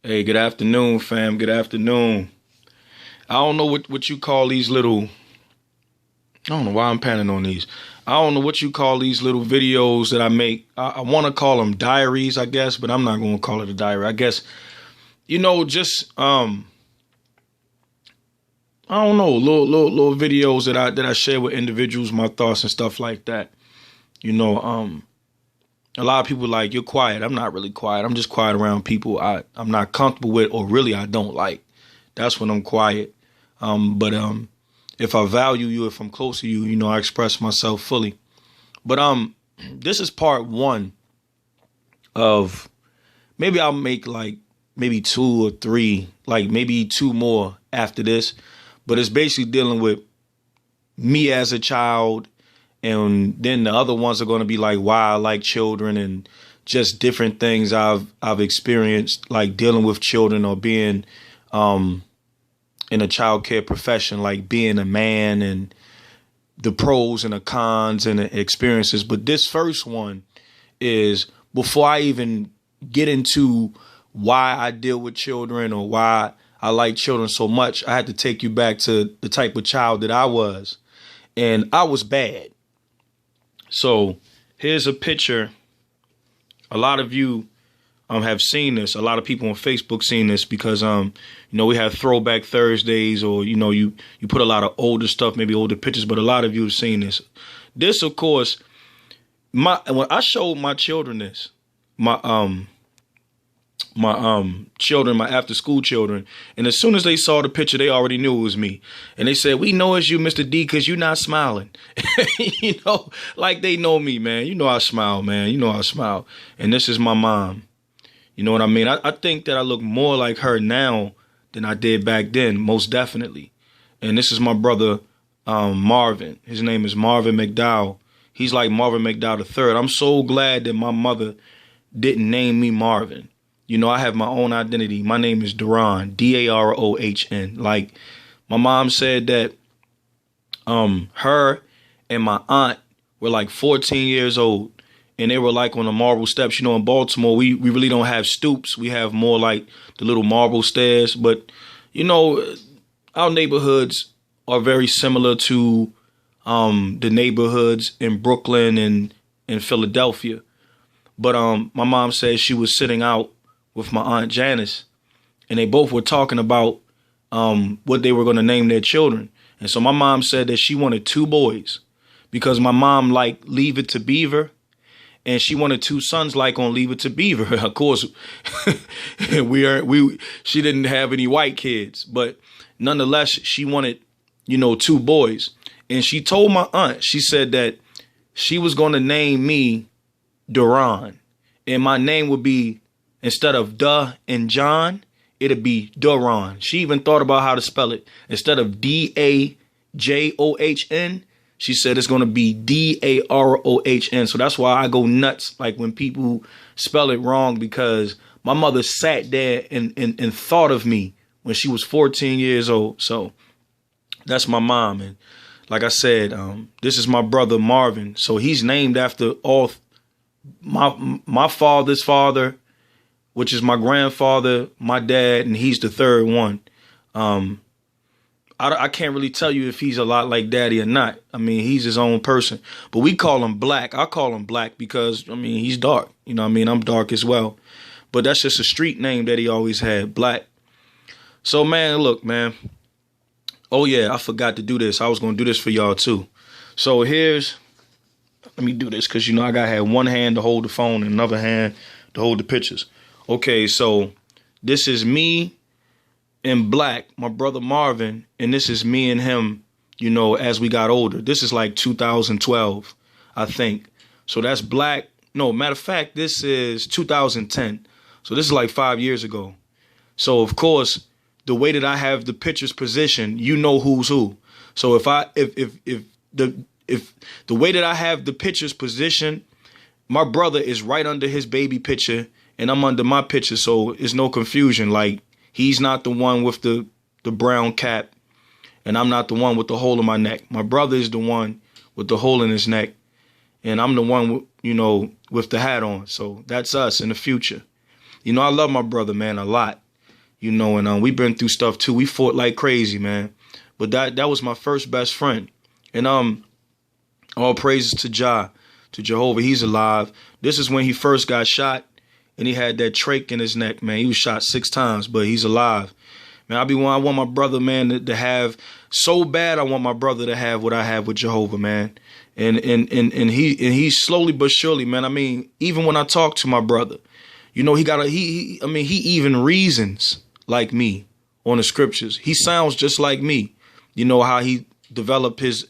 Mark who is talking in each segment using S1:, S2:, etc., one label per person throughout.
S1: Hey, good afternoon, fam. Good afternoon. I don't know what you call these little. I don't know why I'm panning on these. I don't know what you call these little videos that I make. I want to call them diaries, I guess, but I'm not going to call it a diary. I guess just I don't know, little videos that I share with individuals, my thoughts and stuff like that. You know, a lot of people like you're quiet. I'm not really quiet. I'm just quiet around people I'm not comfortable with or really I don't like. That's when I'm quiet. But if I value you, if I'm close to you, I express myself fully. But this is part one of maybe I'll make like maybe two or three, like maybe two more after this. But it's basically dealing with me as a child, and then the other ones are going to be like why I like children and just different things I've experienced, like dealing with children or being in a child care profession, like being a man and the pros and the cons and the experiences. But this first one is before I even get into why I deal with children or why I like children so much, I had to take you back to the type of child that I was. And I was bad. So here's a picture. A lot of you have seen this. A lot of people on Facebook seen this because we have throwback Thursdays, or you put a lot of older stuff, maybe older pictures, but a lot of you have seen this. This, of course, when I showed my children this, my children, my after school children, and as soon as they saw the picture, they already knew it was me. And they said, "We know it's you, Mr. D, because you're not smiling." Like they know me, man. I smile, man. I smile. And this is my mom. You know what I mean? I think that I look more like her now than I did back then, most definitely. And this is my brother, Marvin. His name is Marvin McDowell. He's like Marvin McDowell III. I'm so glad that my mother didn't name me Marvin. I have my own identity. My name is DaRohn, DaRohn. Like my mom said that her and my aunt were like 14 years old. And they were like on the marble steps. In Baltimore, we really don't have stoops. We have more like the little marble stairs. But, our neighborhoods are very similar to the neighborhoods in Brooklyn and in Philadelphia. But my mom said she was sitting out with my Aunt Janice, and they both were talking about what they were going to name their children. And so my mom said that she wanted two boys because my mom liked Leave It to Beaver. And she wanted two sons like on Leave It to Beaver. Of course, she didn't have any white kids, but nonetheless, she wanted, two boys. And she told my aunt, she said that she was going to name me DaRohn. And my name would be, instead of Da and John, it'd be DaRohn. She even thought about how to spell it. Instead of DaJohn, she said it's going to be DaRohn. So that's why I go nuts like when people spell it wrong, because my mother sat there and thought of me when she was 14 years old. So that's my mom. And like I said, this is my brother Marvin. So he's named after all my father's father, which is my grandfather, my dad, and he's the third one. I can't really tell you if he's a lot like daddy or not. I mean, he's his own person. But we call him Black. I call him Black because, he's dark. I'm dark as well. But that's just a street name that he always had, Black. So, man, look, man. Oh, yeah, I forgot to do this. I was going to do this for y'all, too. So let me do this because, I got to have one hand to hold the phone and another hand to hold the pictures. Okay, so this is me and Black, my brother Marvin, and this is me and him, as we got older. This is like 2012, I think. So that's Black. No, matter of fact, this is 2010. So this is like 5 years ago. So of course, the way that I have the pictures positioned, who's who. So if the way that I have the pictures positioned, my brother is right under his baby picture and I'm under my picture. So it's no confusion. Like, he's not the one with the brown cap, and I'm not the one with the hole in my neck. My brother is the one with the hole in his neck, and I'm the one, with the hat on. So that's us in the future. I love my brother, man, a lot. you know, and we've been through stuff too. We fought like crazy, man. But that was my first best friend. And all praises to to Jehovah. He's alive. This is when he first got shot, and he had that trach in his neck, man. He was shot 6 times, but he's alive. Man, I want my brother, man, to have so bad. I want my brother to have what I have with Jehovah, man. And he slowly but surely, man. I mean, even when I talk to my brother, you know, he even reasons like me on the scriptures. He sounds just like me. You know how he developed his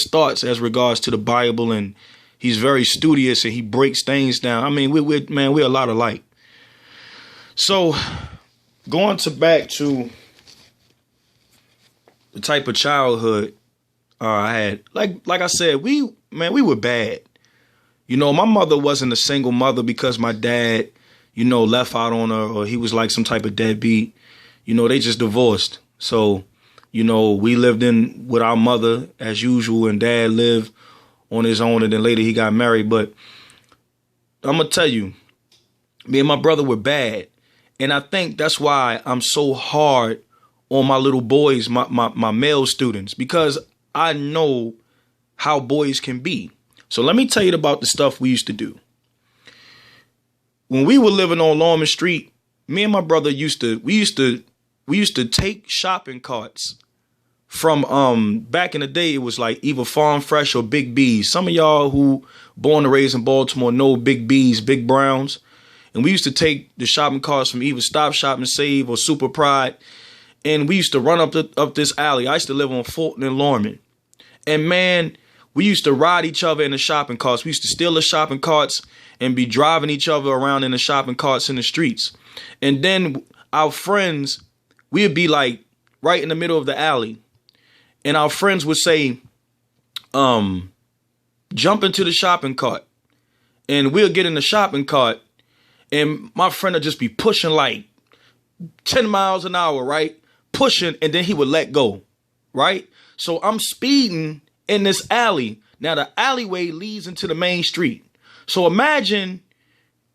S1: thoughts as regards to the Bible, and he's very studious and he breaks things down. I mean, we're a lot alike. So going back to the type of childhood I had, like I said, we were bad. You know, my mother wasn't a single mother because my dad, you know, left out on her, or he was like some type of deadbeat. You know, they just divorced. So, you know, we lived in with our mother as usual, and dad lived on his own, and then later he got married. But I'm going to tell you, me and my brother were bad. And I think that's why I'm so hard on my little boys, my male students, because I know how boys can be. So let me tell you about the stuff we used to do. When we were living on Longman Street, me and my brother used to take shopping carts from back in the day. It was like either Farm Fresh or Big B's. Some of y'all who born and raised in Baltimore know Big B's, Big Browns. And we used to take the shopping carts from either Stop Shop and Save or Super Pride. And we used to run up this alley. I used to live on Fulton and Lorman. And man, we used to ride each other in the shopping carts. We used to steal the shopping carts and be driving each other around in the shopping carts in the streets. And then our friends, we'd be like right in the middle of the alley. And our friends would say, jump into the shopping cart. And we'll get in the shopping cart. And my friend would just be pushing like 10 miles an hour, right? Pushing, and then he would let go, right? So I'm speeding in this alley. Now the alleyway leads into the main street. So imagine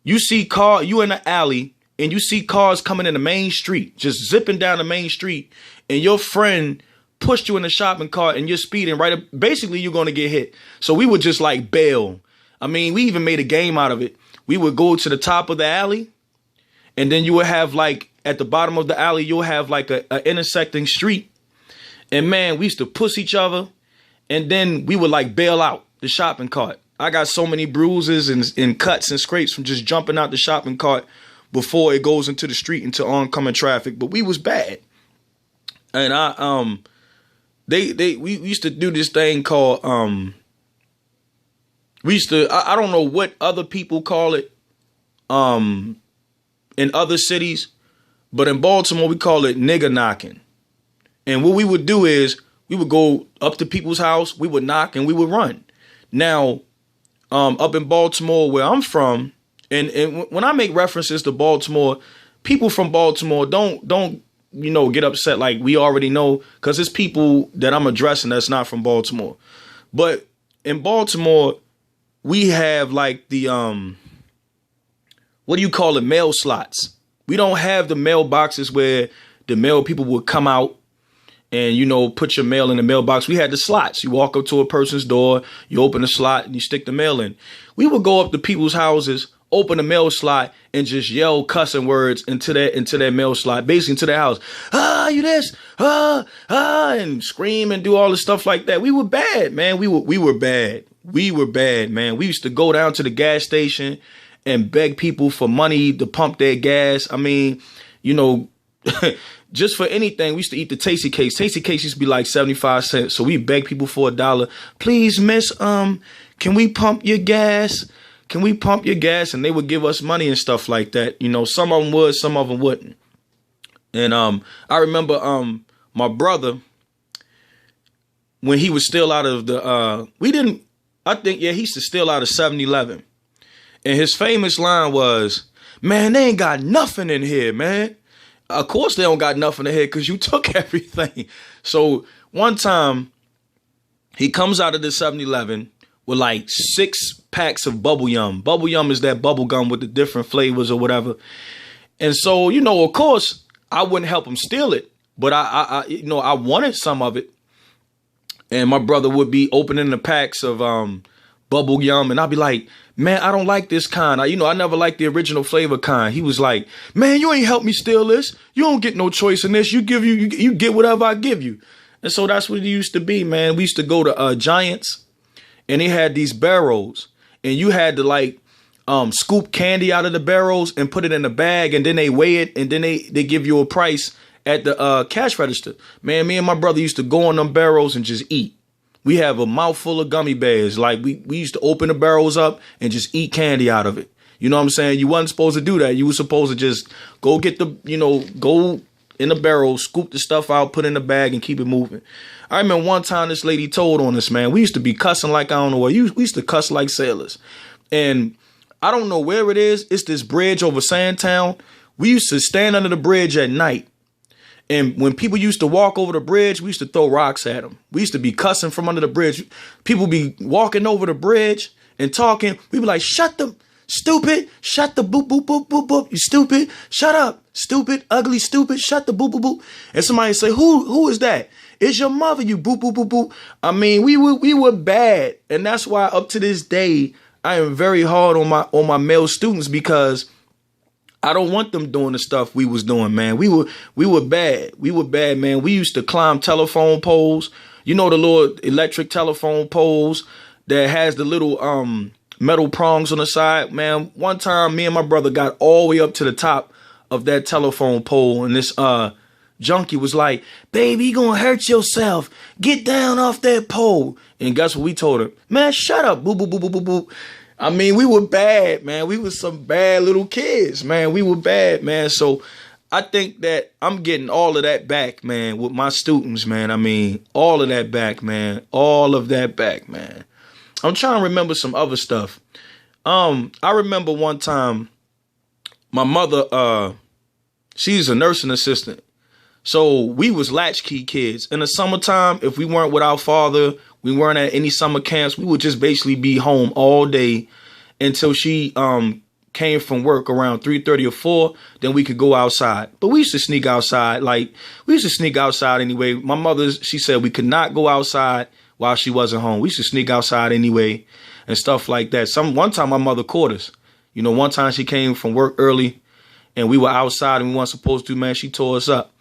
S1: you in the alley and you see cars coming in the main street, just zipping down the main street, and your friend pushed you in the shopping cart and you're speeding right up. Basically, you're going to get hit. So we would just like bail. I mean, we even made a game out of it. We would go to the top of the alley, and then you would have like at the bottom of the alley, you'll have like a intersecting street. And man, we used to push each other, and then we would like bail out the shopping cart. I got so many bruises and cuts and scrapes from just jumping out the shopping cart before it goes into the street into oncoming traffic. But we was bad. And we used to do this thing called I don't know what other people call it in other cities, but in Baltimore we call it nigger knocking. And what we would do is we would go up to people's house, we would knock, and we would run. Now, up in Baltimore where I'm from, and when I make references to Baltimore, people from Baltimore don't get upset like we already know, because it's people that I'm addressing that's not from Baltimore. But in Baltimore, we have like the mail slots. We don't have the mailboxes where the mail people would come out and, put your mail in the mailbox. We had the slots. You walk up to a person's door, you open the slot, and you stick the mail in. We would go up to people's houses, open the mail slot, and just yell cussing words into their mail slot, basically into their house. You this, and scream and do all this stuff like that. We were bad, man. We were bad. We were bad, man. We used to go down to the gas station and beg people for money to pump their gas. I mean, just for anything. We used to eat the Tasty Cakes. Tasty Cakes used to be like 75 cents. So we beg people for $1. Please, miss, can we pump your gas? Can we pump your gas? And they would give us money and stuff like that. Some of them would, some of them wouldn't. And I remember my brother, when he was still out of the, he used to steal out of 7-Eleven. And his famous line was, man, they ain't got nothing in here, man. Of course they don't got nothing in here because you took everything. So one time he comes out of the 7-Eleven with like 6 packs of bubble yum. Bubble yum is that bubble gum with the different flavors or whatever. And so, you know, of course, I wouldn't help him steal it, but I wanted some of it. And my brother would be opening the packs of bubble gum, and I'd be like, man, I don't like this kind. I never liked the original flavor kind. He was like, man, you ain't helped me steal this. You don't get no choice in this. You get whatever I give you. And so that's what it used to be, man. We used to go to Giants, and they had these barrels, and you had to like scoop candy out of the barrels and put it in a bag, and then they weigh it, and then they give you a price at the cash register. Man, me and my brother used to go on them barrels and just eat. We have a mouthful of gummy bears. Like we used to open the barrels up and just eat candy out of it. You know what I'm saying? You wasn't supposed to do that. You were supposed to just go get go in the barrel, scoop the stuff out, put it in the bag, and keep it moving. I remember one time this lady told on us, man. We used to be cussing like I don't know what. We used to cuss like sailors. And I don't know where it is. It's this bridge over Sandtown. We used to stand under the bridge at night. And when people used to walk over the bridge, we used to throw rocks at them. We used to be cussing from under the bridge. People be walking over the bridge and talking. We be like, shut them, stupid. Shut the boop, boop, boop, boop, boop. You stupid. Shut up. Stupid, ugly, stupid. Shut the boop, boop, boop. And somebody say, who is that? It's your mother, you boop, boop, boop, boop. I mean, we were bad. And that's why up to this day, I am very hard on my male students, because I don't want them doing the stuff we was doing, man. We were bad. We were bad, man. We used to climb telephone poles. You know, the little electric telephone poles that has the little metal prongs on the side, man. One time, me and my brother got all the way up to the top of that telephone pole, and this junkie was like, baby, you gonna hurt yourself. Get down off that pole. And guess what we told her? Man, shut up. Boop, boop, boop, boop, boop, boop. I mean, we were bad, man. We were some bad little kids, man. We were bad, man. So I think that I'm getting all of that back, man, with my students, man. I mean, all of that back, man. All of that back, man. I'm trying to remember some other stuff. I remember one time my mother, she's a nursing assistant. So we was latchkey kids. In the summertime, if we weren't with our father, we weren't at any summer camps, we would just basically be home all day until she came from work around 3:30 or 4. Then we could go outside. But we used to sneak outside. Like, we used to sneak outside anyway. My mother, she said we could not go outside while she wasn't home. We used to sneak outside anyway and stuff like that. One time my mother caught us. You know, one time she came from work early and we were outside and we weren't supposed to, man. She tore us up.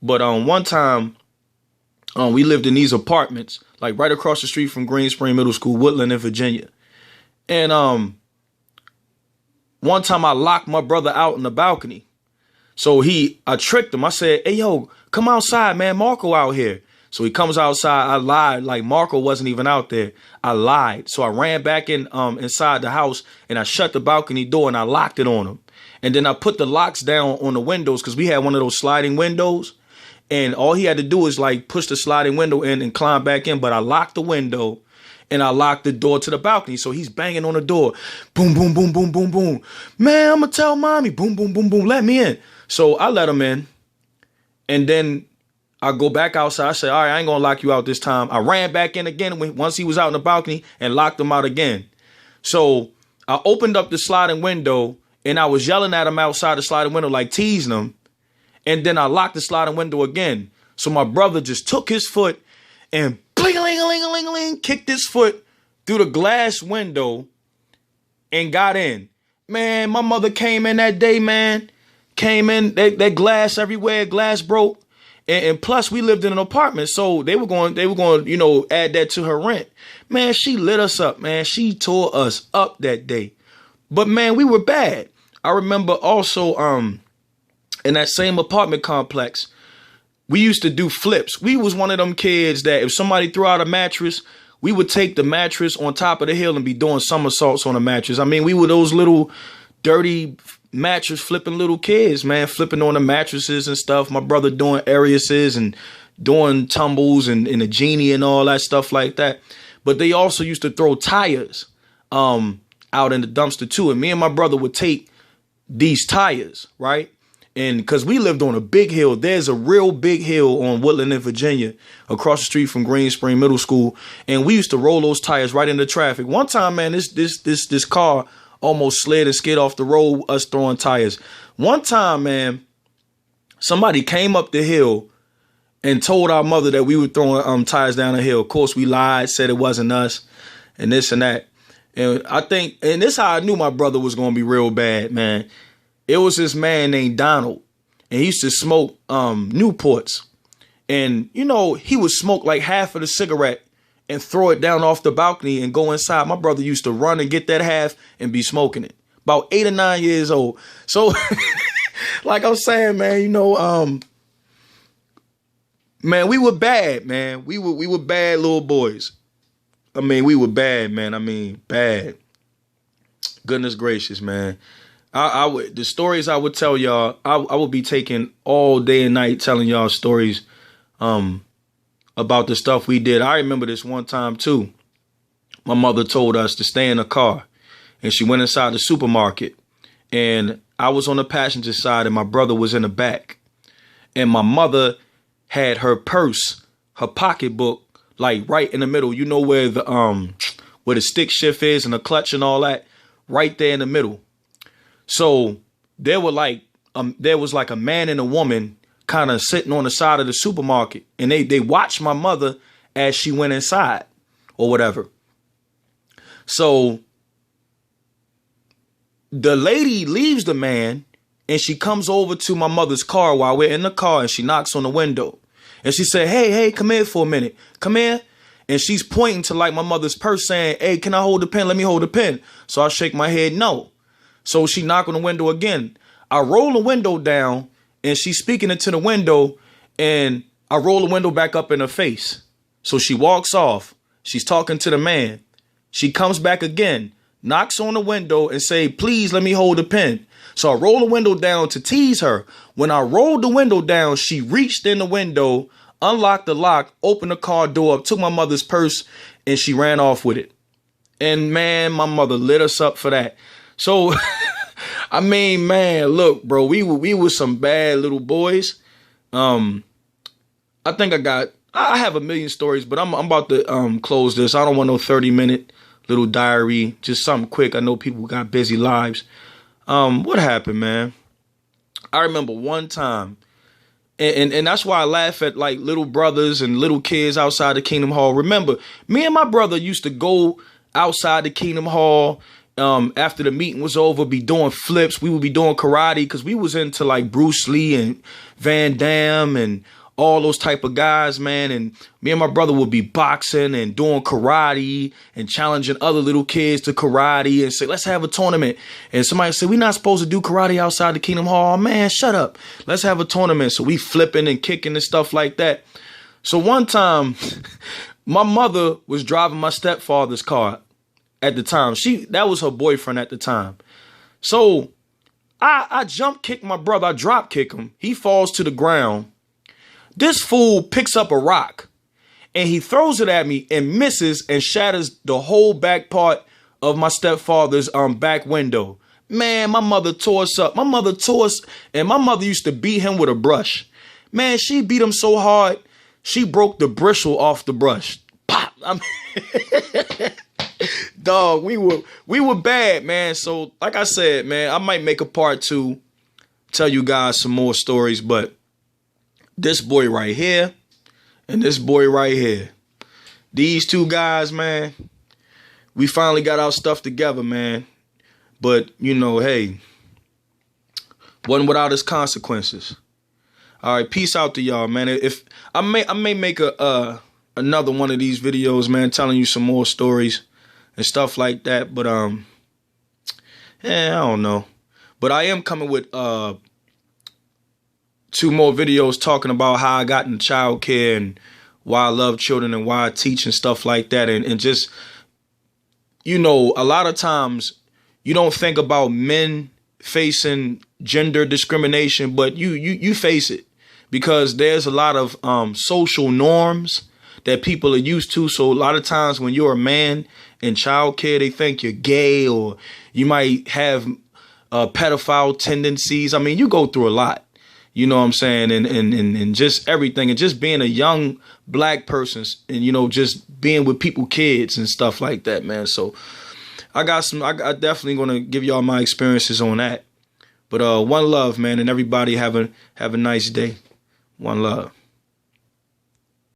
S1: But one time we lived in these apartments, like right across the street from Green Spring Middle School, Woodland in Virginia. And one time I locked my brother out in the balcony. So I tricked him. I said, hey, yo, come outside, man. Marco out here. So he comes outside. I lied, like Marco wasn't even out there. I lied. So I ran back inside the house and I shut the balcony door and I locked it on him. And then I put the locks down on the windows because we had one of those sliding windows. And all he had to do is like push the sliding window in and climb back in. But I locked the window and I locked the door to the balcony. So he's banging on the door. Boom, boom, boom, boom, boom, boom. Man, I'm going to tell mommy. Boom, boom, boom, boom. Let me in. So I let him in. And then I go back outside. I said, all right, I ain't going to lock you out this time. I ran back in again once he was out in the balcony and locked him out again. So I opened up the sliding window and I was yelling at him outside the sliding window, like teasing him. And then I locked the sliding window again. So my brother just took his foot and bling-a-ling-a-ling-a-ling-a-ling, kicked his foot through the glass window and got in. Man, my mother came in that day, man. Came in, that glass everywhere, glass broke. And plus we lived in an apartment. So they were going, you know, add that to her rent. Man, she lit us up, man. She tore us up that day. But man, we were bad. I remember also, in that same apartment complex, we used to do flips. We was one of them kids that if somebody threw out a mattress, we would take the mattress on top of the hill and be doing somersaults on the mattress. I mean, we were those little dirty mattress flipping little kids, man, flipping on the mattresses and stuff. My brother doing Ariuses and doing tumbles and a genie and all that stuff like that. But they also used to throw tires out in the dumpster too. And me and my brother would take these tires, right? And because we lived on a big hill, there's a real big hill on Woodland in Virginia across the street from Green Spring Middle School. And we used to roll those tires right into traffic. One time, man, this car almost slid and skid off the road, us throwing tires. One time, man, somebody came up the hill and told our mother that we were throwing tires down the hill. Of course, we lied, said it wasn't us, and this and that. And I think, and this is how I knew my brother was going to be real bad, man. It was this man named Donald, and he used to smoke Newports. And, you know, he would smoke like half of the cigarette and throw it down off the balcony and go inside. My brother used to run and get that half and be smoking it. About 8 or 9 years old. So, like I'm saying, man, you know, man, we were bad, man. We were bad little boys. I mean, we were bad, man. I mean, bad. Goodness gracious, man. I would, the stories I would tell y'all, I would be taking all day and night telling y'all stories about the stuff we did. I remember this one time too. My mother told us to stay in the car, and she went inside the supermarket, and I was on the passenger side and my brother was in the back, and my mother had her purse, her pocketbook, like right in the middle. You know where the stick shift is and the clutch and all that, right there in the middle. So there was like a man and a woman kind of sitting on the side of the supermarket, and they watched my mother as she went inside or whatever. So the lady leaves the man and she comes over to my mother's car while we're in the car, and she knocks on the window. And she said, hey, come here for a minute. Come here. And she's pointing to like my mother's purse saying, hey, can I hold the pen? Let me hold the pen. So I shake my head, no. So she knocked on the window again. I roll the window down and she's speaking into the window, and I roll the window back up in her face. So she walks off. She's talking to the man. She comes back again, knocks on the window and say, please let me hold the pen. So I roll the window down to tease her. When I rolled the window down, she reached in the window, unlocked the lock, opened the car door up, took my mother's purse, and she ran off with it. And man, my mother lit us up for that. So, I mean, man, look, bro, we were some bad little boys. I think I have a million stories, but I'm about to close this. I don't want no 30-minute little diary, just something quick. I know people got busy lives. What happened, man? I remember one time, and that's why I laugh at like little brothers and little kids outside the Kingdom Hall. Remember, me and my brother used to go outside the Kingdom Hall after the meeting was over, be doing flips. We would be doing karate because we was into like Bruce Lee and Van Damme and all those type of guys, man. And me and my brother would be boxing and doing karate and challenging other little kids to karate and say, let's have a tournament. And somebody said, we're not supposed to do karate outside the Kingdom Hall. Oh, man, shut up. Let's have a tournament. So we flipping and kicking and stuff like that. So one time, my mother was driving my stepfather's car at the time. That was her boyfriend at the time. So I jump kick my brother. I drop kick him. He falls to the ground. This fool picks up a rock and he throws it at me and misses and shatters the whole back part of my stepfather's back window. Man, my mother tore us up. My mother tore us, and my mother used to beat him with a brush. Man, she beat him so hard, she broke the bristle off the brush. Pop! I mean, dog, we were bad, man. So, like I said, man, I might make a part 2, tell you guys some more stories, but this boy right here and this boy right here, these two guys, man, we finally got our stuff together, man. But, you know, hey, wasn't without its consequences. All right, peace out to y'all, man. If I may make another one of these videos, man, telling you some more stories and stuff like that. But I don't know. But I am coming with 2 more videos talking about how I got into child care and why I love children and why I teach and stuff like that. And just, you know, a lot of times you don't think about men facing gender discrimination, but you face it because there's a lot of social norms that people are used to. So a lot of times when you're a man in child care, they think you're gay or you might have pedophile tendencies. I mean, you go through a lot. You know what I'm saying? And just everything. And just being a young black person and, you know, just being with people, kids and stuff like that, man. So I definitely going to give y'all my experiences on that. But one love, man, and everybody have a nice day. One love.